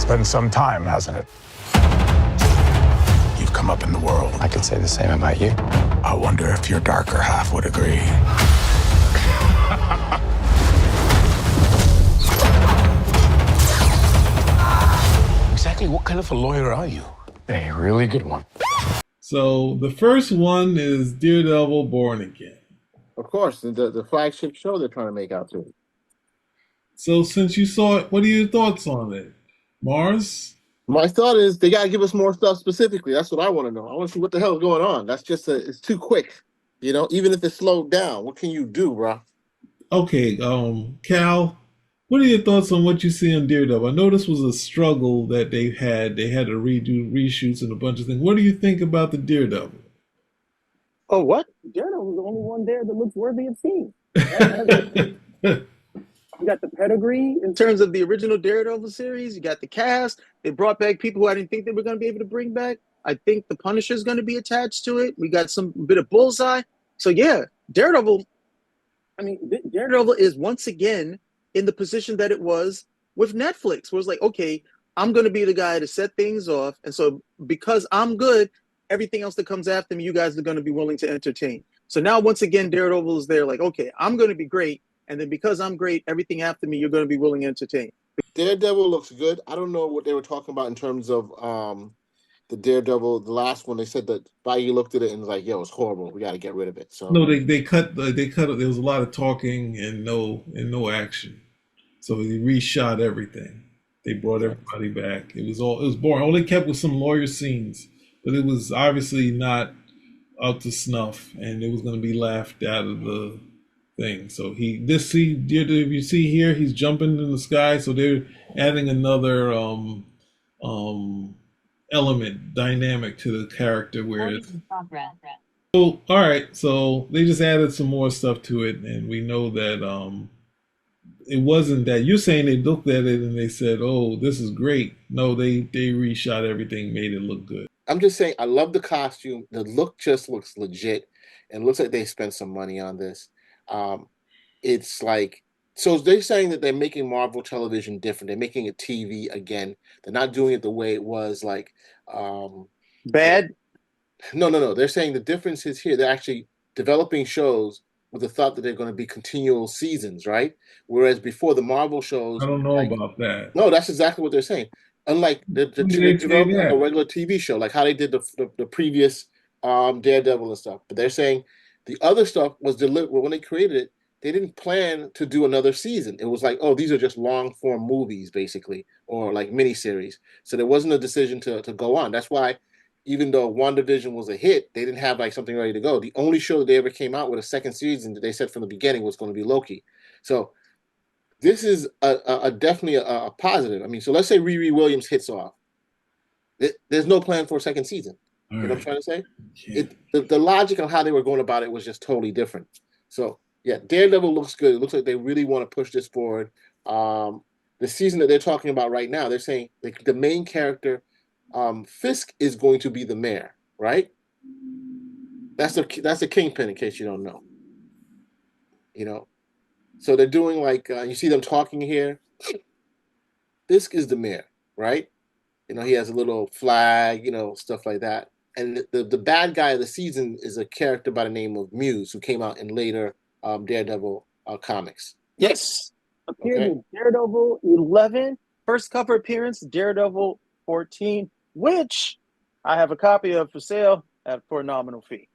been some time, hasn't it? You've come up in the world. I could say the same about you. I wonder if your darker half would agree. Exactly what kind of a lawyer are you? A really good one. So the first one is Daredevil Born Again. Of course, the flagship show they're trying to make out to it. So since you saw it, what are your thoughts on it? Mars? My thought is they gotta give us more stuff specifically. That's what I want to know. I want to see what the hell is going on. That's just it's too quick. You know, even if it's slowed down, what can you do, bro? Okay, Cal, what are your thoughts on what you see on Daredevil? I know this was a struggle that they had. They had to redo reshoots and a bunch of things. What do you think about the Daredevil? Oh, what? Daredevil's the only one there that looks worthy of seeing. You got the pedigree in terms of the original Daredevil series. You got the cast. They brought back people who I didn't think they were going to be able to bring back. I think the Punisher is going to be attached to it. We got some bit of Bullseye. So yeah, Daredevil. I mean, Daredevil is once again in the position that it was with Netflix, where it's like, okay, I'm going to be the guy to set things off, and so because I'm good, everything else that comes after me, you guys are going to be willing to entertain. So now, once again, Daredevil is there, like, okay, I'm going to be great. And then because I'm great, everything after me, you're going to be willing to entertain. Daredevil looks good. I don't know what they were talking about in terms of the Daredevil. The last one, they said that Feige looked at it and was like, "Yo, it's horrible. We got to get rid of it." So no, they cut it. There was a lot of talking and no action. So they reshot everything. They brought everybody back. It was boring. All they kept was some lawyer scenes, but it was obviously not up to snuff, and it was going to be laughed out of the thing. So if you see here, he's jumping in the sky. So they're adding another element, dynamic to the character. So all right, so they just added some more stuff to it, and we know that it wasn't that you're saying they looked at it and they said, "Oh, this is great." No, they reshot everything, made it look good. I'm just saying, I love the costume. The look just looks legit, and it looks like they spent some money on this. It's like, so they're saying that they're making Marvel television different. They're making it TV again. They're not doing it the way it was like bad. No. They're saying the difference is here. They're actually developing shows with the thought that they're going to be continual seasons, right? Whereas before the Marvel shows, I don't know about that. No, that's exactly what they're saying. Unlike they're developing like a regular TV show, like how they did the previous Daredevil and stuff. But they're saying the other stuff was delivered when they created it. They didn't plan to do another season. It was like, oh, these are just long form movies, basically, or like miniseries. So there wasn't a decision to go on. That's why, even though WandaVision was a hit, they didn't have like something ready to go. The only show that they ever came out with a second season that they said from the beginning was going to be Loki. So this is definitely a positive. I mean, so let's say Riri Williams hits off. There's no plan for a second season. You know what I'm trying to say? The logic on how they were going about it was just totally different. So yeah, Daredevil looks good. It looks like they really want to push this forward. The season that they're talking about right now, they're saying the main character, Fisk, is going to be the mayor, right? That's the Kingpin, in case you don't know. You know, so they're doing like you see them talking here. Fisk is the mayor, right? You know, he has a little flag, you know, stuff like that. And the bad guy of the season is a character by the name of Muse, who came out in later Daredevil comics. Yes. Appeared in Daredevil 11, first cover appearance, Daredevil 14, which I have a copy of for sale for a nominal fee.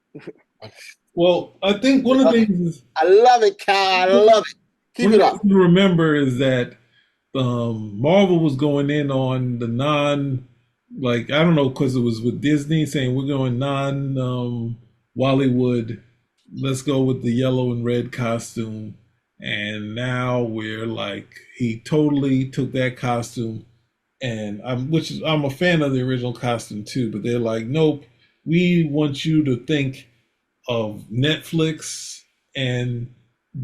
Well, I think one of the things is, I love it, Cal. I love it. Keep it up. To remember is that Marvel was going in on the I don't know, because it was with Disney saying we're going Whollywood. Let's go with the yellow and red costume. And now we're like, he totally took that costume, and I'm a fan of the original costume too, but they're like, nope, we want you to think of Netflix and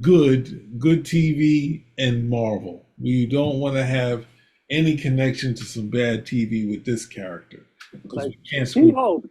good TV and Marvel. We don't want to have any connection to some bad TV with this character, because we can't screw.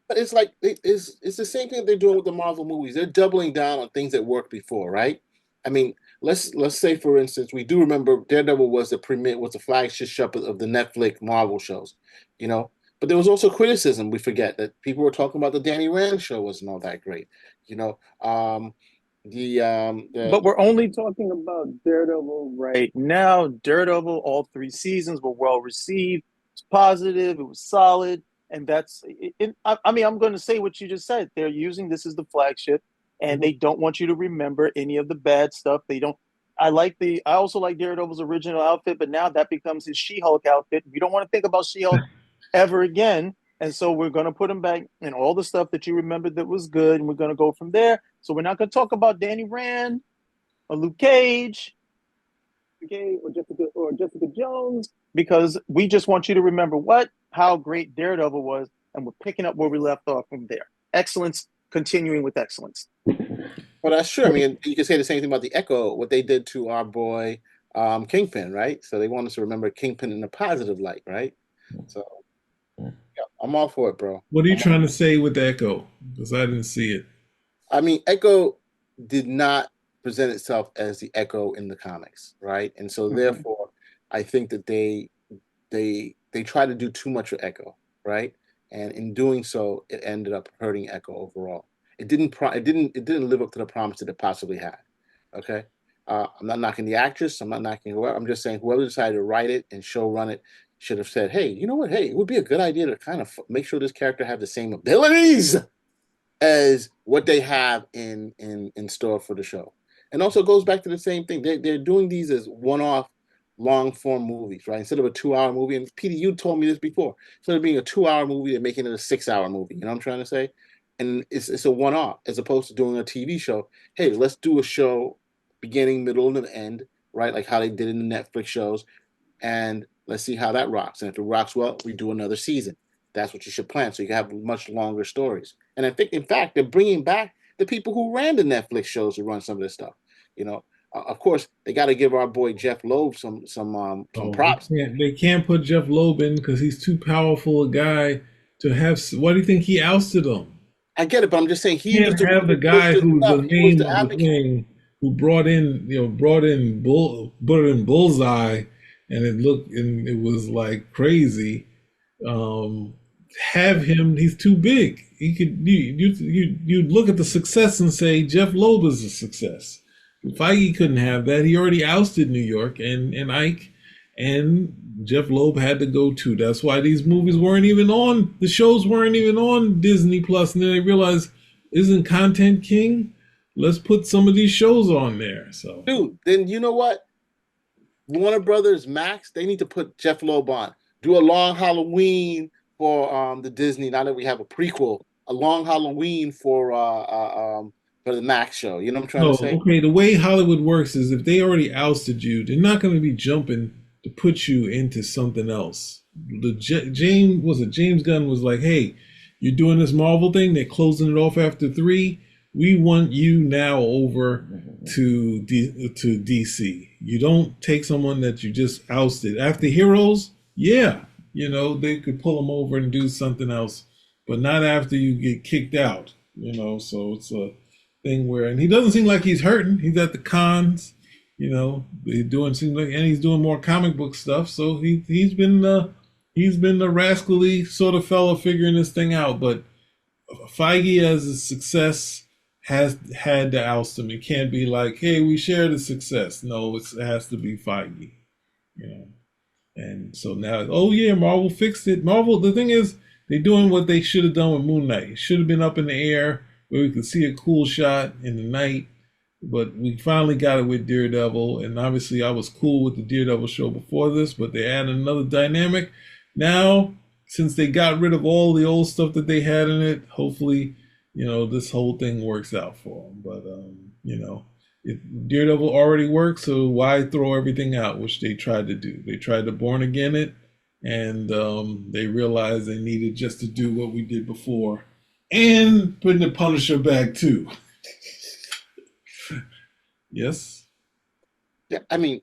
But it's like it's the same thing they're doing with the Marvel movies. They're doubling down on things that worked before, right? I mean, let's say for instance, we do remember Daredevil was the flagship show of the Netflix Marvel shows, you know. But there was also criticism. We forget that people were talking about the Danny Rand show wasn't all that great, you know. But we're only talking about Daredevil right now. Daredevil, all 3 seasons were well received. It's positive. It was solid, and that's. I mean, I'm going to say what you just said. They're using this as the flagship, and they don't want you to remember any of the bad stuff. They don't. I also like Daredevil's original outfit, but now that becomes his She-Hulk outfit. We don't want to think about She-Hulk ever again. And so we're going to put him back in all the stuff that you remembered that was good, and we're going to go from there. So we're not going to talk about Danny Rand or Luke Cage, okay, or Jessica Jones, because we just want you to remember how great Daredevil was, and we're picking up where we left off from there. Excellence, continuing with excellence. Well, that's true. I mean, you can say the same thing about the Echo, what they did to our boy Kingpin, right? So they want us to remember Kingpin in a positive light, right? So yeah, I'm all for it, bro. What are you trying to say with Echo? Because I didn't see it. I mean, Echo did not present itself as the Echo in the comics, right? And so therefore, I think that they try to do too much with Echo, right? And in doing so, it ended up hurting Echo overall. It didn't live up to the promise that it possibly had. Okay, I'm not knocking the actress. I'm not knocking whoever. I'm just saying whoever decided to write it and show run it should have said, hey, you know what? Hey, it would be a good idea to kind of make sure this character have the same abilities as what they have in store for the show. And also goes back to the same thing. They're doing these as one-off long form movies, right? Instead of a 2 hour movie. And Peter, you told me this before. Instead of being a 2 hour movie, they're making it a 6 hour movie. You know what I'm trying to say? And it's a one-off as opposed to doing a TV show. Hey, let's do a show beginning, middle, and end, right? Like how they did in the Netflix shows. And let's see how that rocks. And if it rocks well, we do another season. That's what you should plan. So you can have much longer stories. And I think, in fact, they're bringing back the people who ran the Netflix shows to run some of this stuff. You know, of course, they got to give our boy Jeff Loeb some props. They can't put Jeff Loeb in because he's too powerful a guy to have. Why do you think he ousted him? I get it, but I'm just saying he can't have the guy who's the name of the thing who brought in Bullseye, and it was like crazy. Have him. He's too big. He could. You'd look at the success and say Jeff Loeb is a success. Feige couldn't have that. He already ousted New York and Ike, and Jeff Loeb had to go too. That's why these movies weren't even on. The shows weren't even on Disney Plus, and then they realized, isn't content king? Let's put some of these shows on there. So, dude, then you know what? Warner Brothers, Max, they need to put Jeff Loeb on. Do a long Halloween for the Disney. Now that we have a prequel, a long Halloween for the Max show. You know what I'm trying to say? Okay, the way Hollywood works is if they already ousted you, they're not going to be jumping to put you into something else. James Gunn was like, hey, you're doing this Marvel thing. They're closing it off after 3. We want you now over to DC. You don't take someone that you just ousted. After Heroes, yeah, they could pull them over and do something else, but not after you get kicked out, so it's a thing where, and he doesn't seem like he's hurting. He's at the cons, he's doing more comic book stuff. So he's been a rascally sort of fellow figuring this thing out, but Feige as a success has had to oust him. It can't be like, hey, we share the success. No, it has to be Feige, And so now, oh yeah, Marvel fixed it. Marvel, the thing is, they're doing what they should have done with Moon Knight. It should have been up in the air where we could see a cool shot in the night. But we finally got it with Daredevil. And obviously I was cool with the Daredevil show before this, but they added another dynamic. Now, since they got rid of all the old stuff that they had in it, hopefully, this whole thing works out for them. But, if Daredevil already works, so why throw everything out, which they tried to do. They tried to born again it, and they realized they needed just to do what we did before. And putting the Punisher back, too. Yes? Yeah, I mean,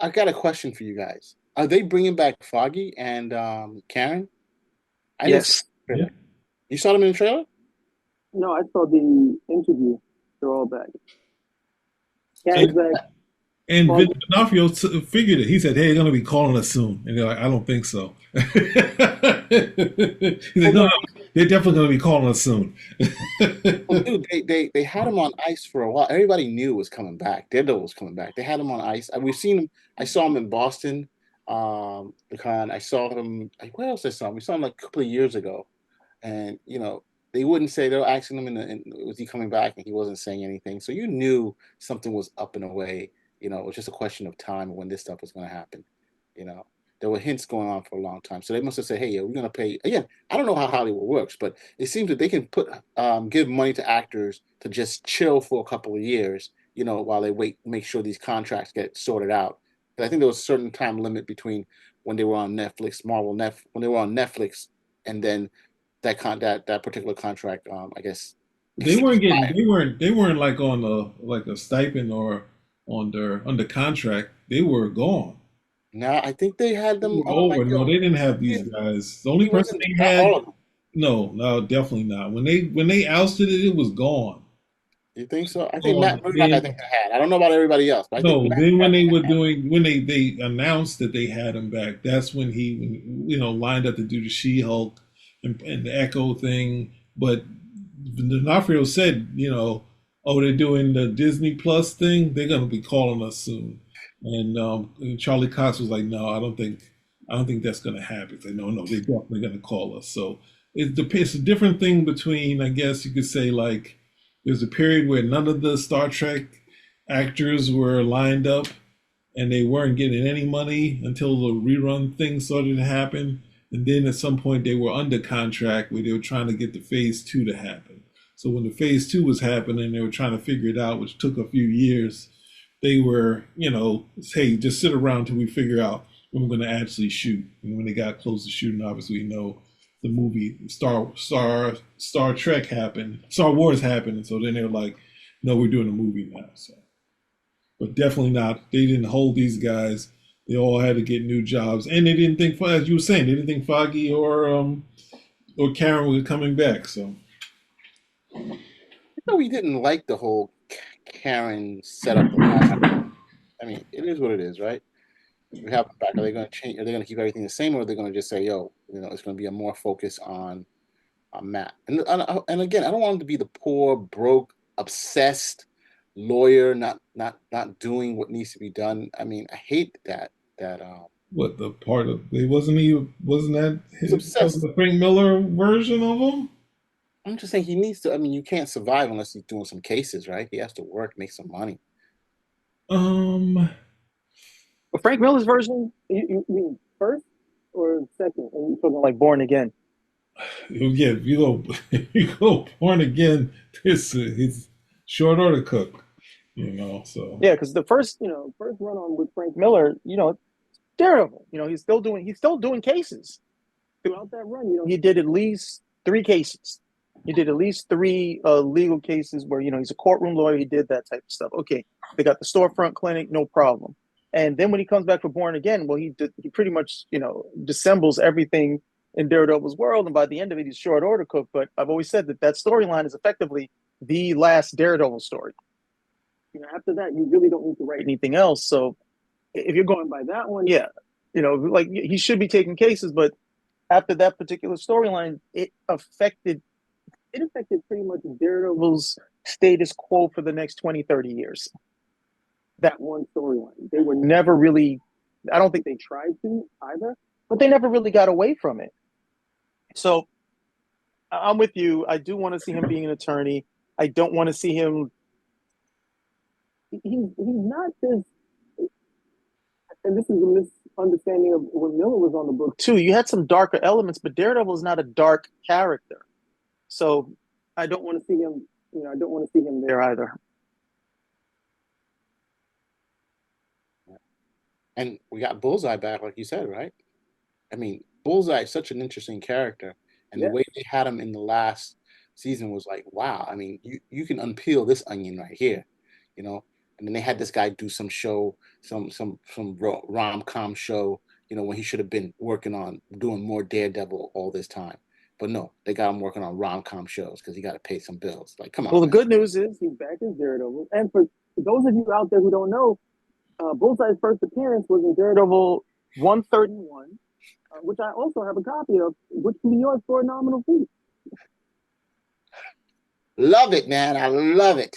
I got a question for you guys. Are they bringing back Foggy and Karen? Yes. Yeah. You saw them in the trailer? No, I saw the interview. They're all back. Karen's back. And Well, Vince D'Onofrio figured it. He said, "Hey, they're going to be calling us soon," and they're like, "I don't think so." He's like, "No, no, they're definitely going to be calling us soon." Well, dude, they had him on ice for a while. Everybody knew was coming back. Daredevil was coming back. They had him on ice. And we've seen him. I saw him in Boston. The con. I saw him. Where else I saw him? We saw him like a couple of years ago. And they wouldn't say they were asking him, was he coming back? And he wasn't saying anything. So you knew something was up and away. It was just a question of time when this stuff was going to happen. You know, there were hints going on for a long time. So they must have said, "Hey, yeah, we're going to pay." Again, I don't know how Hollywood works, but it seems that they can give money to actors to just chill for a couple of years. While they make sure these contracts get sorted out. But I think there was a certain time limit between when they were on Netflix, when they were on Netflix, and then that particular contract, I guess they weren't like on a stipend or under contract. They were gone. now I think they had They them were over. like No, they didn't have these guys. The only he person wasn't they not had, all of them. no, definitely not. When they ousted it, it was gone. You think so? I think Gone. Matt Murdock. I Then think they had. I don't know about everybody else, but I think no, Matt then when Murdock. they were doing when they announced that they had him back, that's when he lined up to do the She-Hulk and the Echo thing. But D'Onofrio said, oh, they're doing the Disney Plus thing. They're gonna be calling us soon. And Charlie Cox was like, no, I don't think that's gonna happen. He said, no, they're definitely gonna call us. So it's a different thing between, I guess you could say, like there's a period where none of the Star Trek actors were lined up and they weren't getting any money until the rerun thing started to happen. And then at some point they were under contract where they were trying to get the phase two to happen. So when the phase two was happening, they were trying to figure it out, which took a few years. They were, hey, just sit around till we figure out when we're going to actually shoot. And when they got close to shooting, obviously, the movie Star Trek happened, Star Wars happened, and so then they were like, no, we're doing a movie now. So, but definitely not. They didn't hold these guys. They all had to get new jobs, and they didn't think, as you were saying, they didn't think Foggy or Karen were coming back. So We didn't like the whole Karen setup. I mean, it is what it is, right? We have them back. Are they going to change? Are they going to keep everything the same, or are they going to just say, "Yo, it's going to be a more focus on Matt"? And again, I don't want him to be the poor, broke, obsessed lawyer, not doing what needs to be done. I mean, I hate that. what the part of it wasn't that He's obsessed. the Frank Miller version of him? I'm just saying he needs to. I mean, you can't survive unless he's doing some cases, right? He has to work, make some money. Um, but Frank Miller's version, you mean first or second? Are you talking like Born Again? yeah, if you go Born Again, he's short order cook, So Yeah, because the first run on with Frank Miller, Daredevil. He's still doing cases throughout that run. He did at least 3 cases. He did at least 3 legal cases where he's a courtroom lawyer. He did that type of stuff. Okay, they got the storefront clinic, no problem. And then when he comes back for Born Again, well, he pretty much dissembles everything in Daredevil's world, and by the end of it, he's short order cook. But I've always said that storyline is effectively the last Daredevil story. After that, you really don't need to write anything else. So if you're going by that one, yeah, like he should be taking cases, but after that particular storyline, it affected pretty much Daredevil's status quo for the next 20, 30 years. That one storyline. They were never really, I don't think they tried to either, but they never really got away from it. So I'm with you. I do want to see him being an attorney. I don't want to see him. He's not this, and this is a misunderstanding of when Miller was on the book too. You had some darker elements, but Daredevil is not a dark character. So I don't want to see him, I don't want to see him there either. And we got Bullseye back, like you said, right? I mean, Bullseye is such an interesting character, and the way they had him in the last season was like, wow. I mean, you can unpeel this onion right here, And then they had this guy do some show, some rom-com show, when he should have been working on doing more Daredevil all this time. But no, they got him working on rom-com shows because he got to pay some bills. Like, come on. Well, the good news is he's back as Daredevil. And for those of you out there who don't know, Bullseye's first appearance was in Daredevil 131, which I also have a copy of, which can be yours for a nominal fee. Love it, man. I love it.